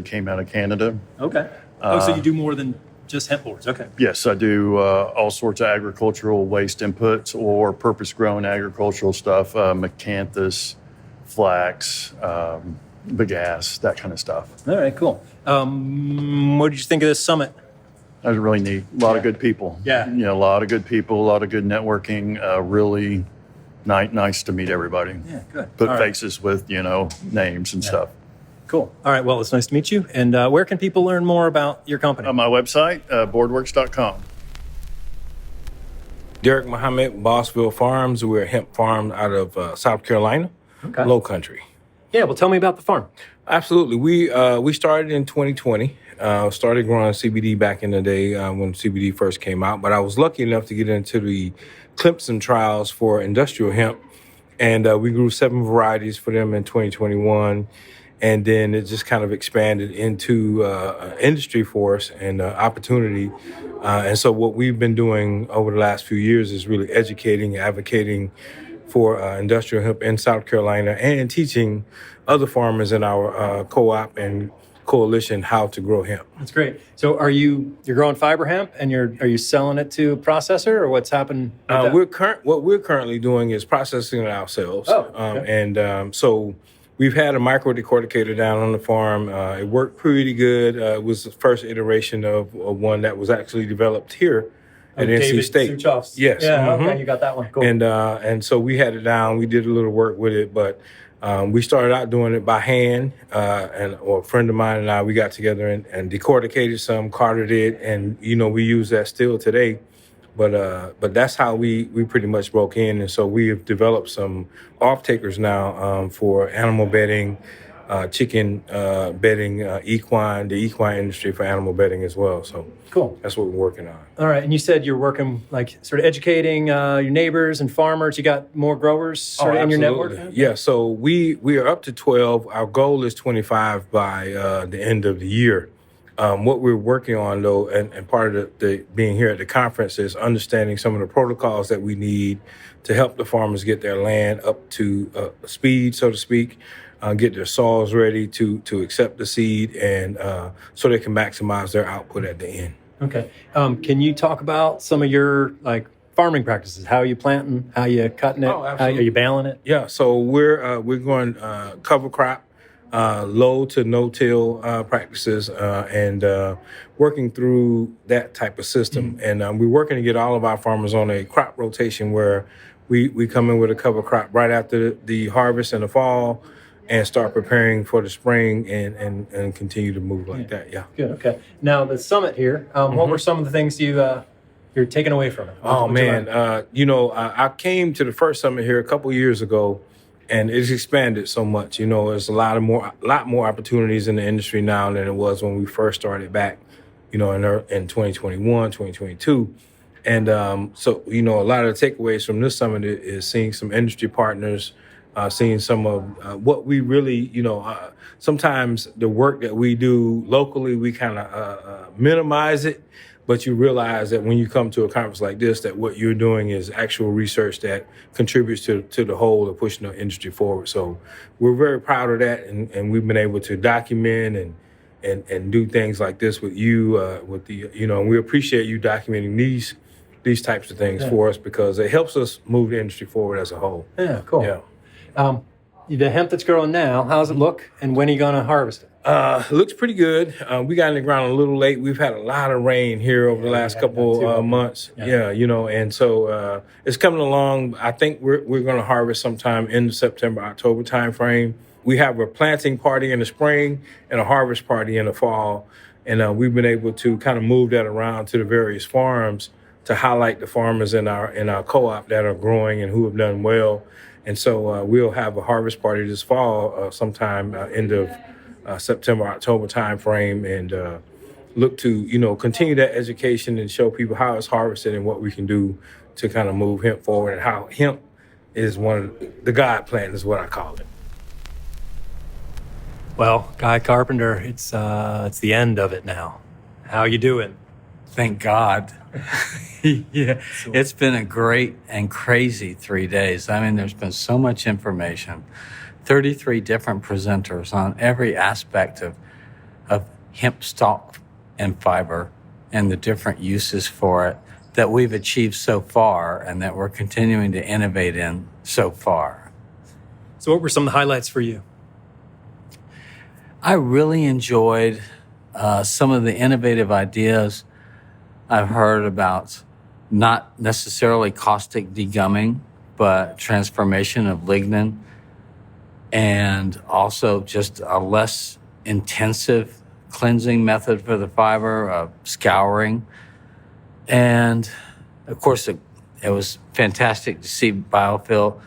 N: came out of Canada.
A: Okay. So you do more than just hemp boards. Okay.
N: Yes, I do all sorts of agricultural waste inputs or purpose-grown agricultural stuff, machanthus, flax, bagasse, that kind of stuff.
A: All right, cool. What did you think of this summit?
N: That was really neat. A lot of good people.
A: Yeah.
N: A lot of good people, a lot of good networking. Really nice to meet everybody.
A: Yeah, good.
N: Put
A: All
N: faces with, names and stuff.
A: Cool. All right, well, it's nice to meet you. And where can people learn more about your company?
N: On my website, boardworks.com.
O: Derek Muhammad, Bossville Farms. We're a hemp farm out of South Carolina, Low Country.
A: Yeah, well, tell me about the farm.
O: Absolutely. We started in 2020. Started growing CBD back in the day when CBD first came out. But I was lucky enough to get into the Clemson trials for industrial hemp. And we grew 7 varieties for them in 2021. And then it just kind of expanded into industry for us and opportunity. And so what we've been doing over the last few years is really educating, advocating for industrial hemp in South Carolina and teaching other farmers in our co-op and coalition how to grow hemp.
A: That's great. So you're growing fiber hemp and are you selling it to a processor, or what's happened?
O: What we're currently doing is processing it ourselves. So we've had a micro decorticator down on the farm. It worked pretty good. It was the first iteration of one that was actually developed here at NC State.
A: Suchoff's.
O: Yes.
A: Yeah. Okay. You got that one. Cool.
O: And so we had it down. We did a little work with it, but we started out doing it by hand. And a friend of mine and I, we got together and decorticated some, carded it, and we use that still today. But that's how we pretty much broke in, and so we have developed some off-takers now for animal bedding, chicken bedding, the equine industry for animal bedding as well. So
A: cool.
O: That's what we're working on.
A: All right, and you said you're working sort of educating your neighbors and farmers. You got more growers sort of in your network?
O: Yeah, so we are up to 12. Our goal is 25 by the end of the year. What we're working on, though, and part of the being here at the conference is understanding some of the protocols that we need to help the farmers get their land up to speed, so to speak, get their soils ready to accept the seed, and so they can maximize their output at the end.
A: Okay. Can you talk about some of your farming practices? How are you planting? How are you cutting it? How are you baling it?
O: Yeah. So we're going cover crop. Low to no-till practices and working through that type of system. Mm-hmm. And we're working to get all of our farmers on a crop rotation where we come in with a cover crop right after the harvest in the fall and start preparing for the spring and continue to move like that. Yeah.
A: Good. Okay. Now, the summit here, what were some of the things you're taking away from it?
O: I came to the first summit here a couple years ago, and it's expanded so much. There's a lot more opportunities in the industry now than it was when we first started back, in 2021, 2022. And so, a lot of the takeaways from this summit is seeing some industry partners, seeing some of what we really, sometimes the work that we do locally, we kind of minimize it. but you realize that when you come to a conference like this, that what you're doing is actual research that contributes to the whole of pushing the industry forward. So we're very proud of that, and we've been able to document and do things like this with you, and we appreciate you documenting these types of things for us, because it helps us move the industry forward as a whole.
A: Yeah, cool.
O: Yeah.
A: The hemp that's growing now, how does it look, and when are you going to harvest it?
O: It looks pretty good. We got in the ground a little late. We've had a lot of rain here over the last couple months. Yeah, and so it's coming along. I think we're going to harvest sometime in the September, October timeframe. We have a planting party in the spring and a harvest party in the fall, and we've been able to kind of move that around to the various farms to highlight the farmers in our co-op that are growing and who have done well. And so we'll have a harvest party this fall, sometime end of September, October timeframe, and look to continue that education and show people how it's harvested and what we can do to kind of move hemp forward, and how hemp is one of the God plant is what I call it.
A: Well, Guy Carpenter, it's the end of it now. How you doing?
P: Thank God. Yeah, it's been a great and crazy 3 days. I mean, there's been so much information, 33 different presenters on every aspect of hemp stalk and fiber and the different uses for it that we've achieved so far and that we're continuing to innovate in so far.
A: So what were some of the highlights for you?
P: I really enjoyed some of the innovative ideas I've heard about, not necessarily caustic degumming, but transformation of lignin, and also just a less intensive cleansing method for the fiber, scouring. And of course, it was fantastic to see Biofill,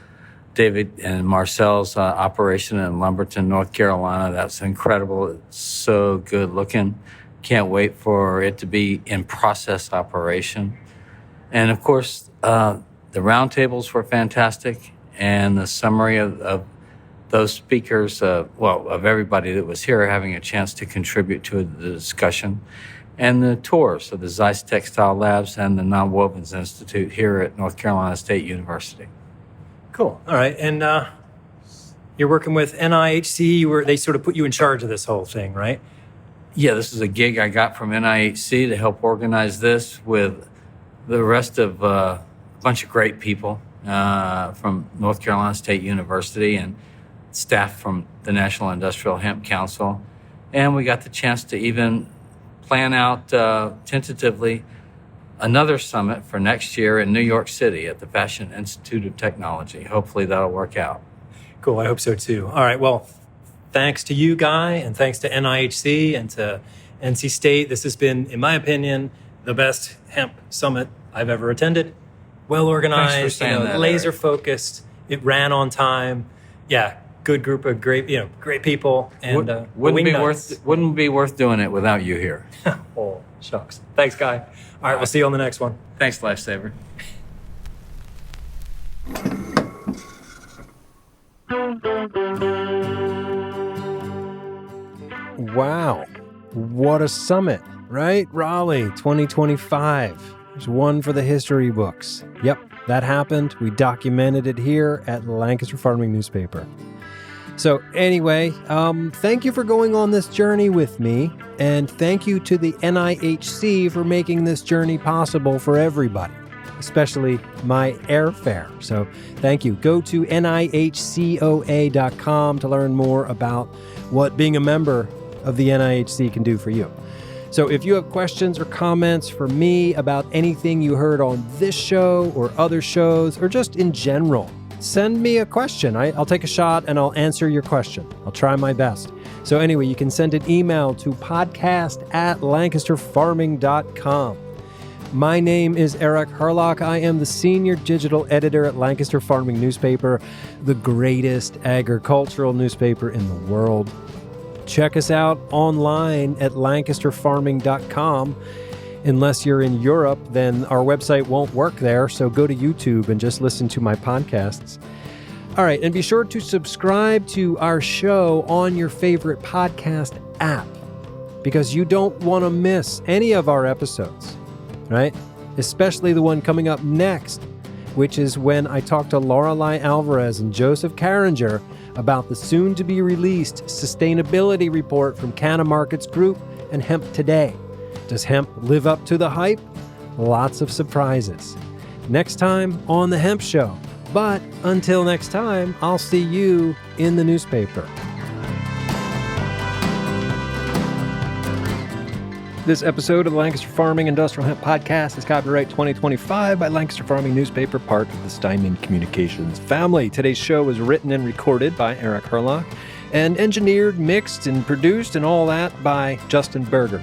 P: David and Marcel's operation in Lumberton, North Carolina. That's incredible. It's so good looking. Can't wait for it to be in process operation. And of course, the roundtables were fantastic, and the summary of those speakers, of everybody that was here having a chance to contribute to the discussion, and the tours of the Zeiss Textile Labs and the Nonwovens Institute here at North Carolina State University.
A: Cool. All right. And you're working with NIHC. They sort of put you in charge of this whole thing, right?
P: Yeah, this is a gig I got from NIHC to help organize this with the rest of a bunch of great people from North Carolina State University and staff from the National Industrial Hemp Council. And we got the chance to even plan out tentatively another summit for next year in New York City at the Fashion Institute of Technology. Hopefully that'll work out.
A: Cool. I hope so too. All right. Well, thanks to you, Guy, and thanks to NIHC and to NC State. This has been, in my opinion, the best hemp summit I've ever attended. Well organized, laser focused. It ran on time. Yeah, good group of great people. And
P: wouldn't be worth doing it without you here.
A: Oh, shucks. Thanks, Guy. All right, we'll see you on the next one.
P: Thanks, Lifesaver.
A: Wow. What a summit, right? Raleigh 2025. There's one for the history books. Yep, that happened. We documented it here at Lancaster Farming Newspaper. So anyway, thank you for going on this journey with me, and thank you to the NIHC for making this journey possible for everybody, especially my airfare. So thank you. Go to nihcoa.com to learn more about what being a member of the NIHC can do for you. So if you have questions or comments for me about anything you heard on this show or other shows, or just in general, send me a question. I'll take a shot and I'll answer your question. I'll try my best. So anyway, you can send an email to podcast@lancasterfarming.com. My name is Eric Harlock. I am the senior digital editor at Lancaster Farming Newspaper, the greatest agricultural newspaper in the world. Check us out online at lancasterfarming.com. Unless you're in Europe, then our website won't work there, so go to YouTube and just listen to my podcasts. All right, and be sure to subscribe to our show on your favorite podcast app, because you don't want to miss any of our episodes. right? Especially the one coming up next, which is when I talk to Lorelei Alvarez and Joseph Carringer about the soon-to-be-released sustainability report from Canna Markets Group and Hemp Today. Does hemp live up to the hype? Lots of surprises. Next time on The Hemp Show. But until next time, I'll see you in the newspaper. This episode of the Lancaster Farming Industrial Hemp Podcast is copyright 2025 by Lancaster Farming Newspaper, part of the Steinman Communications family. Today's show was written and recorded by Eric Herlock and engineered, mixed, and produced and all that by Justin Berger.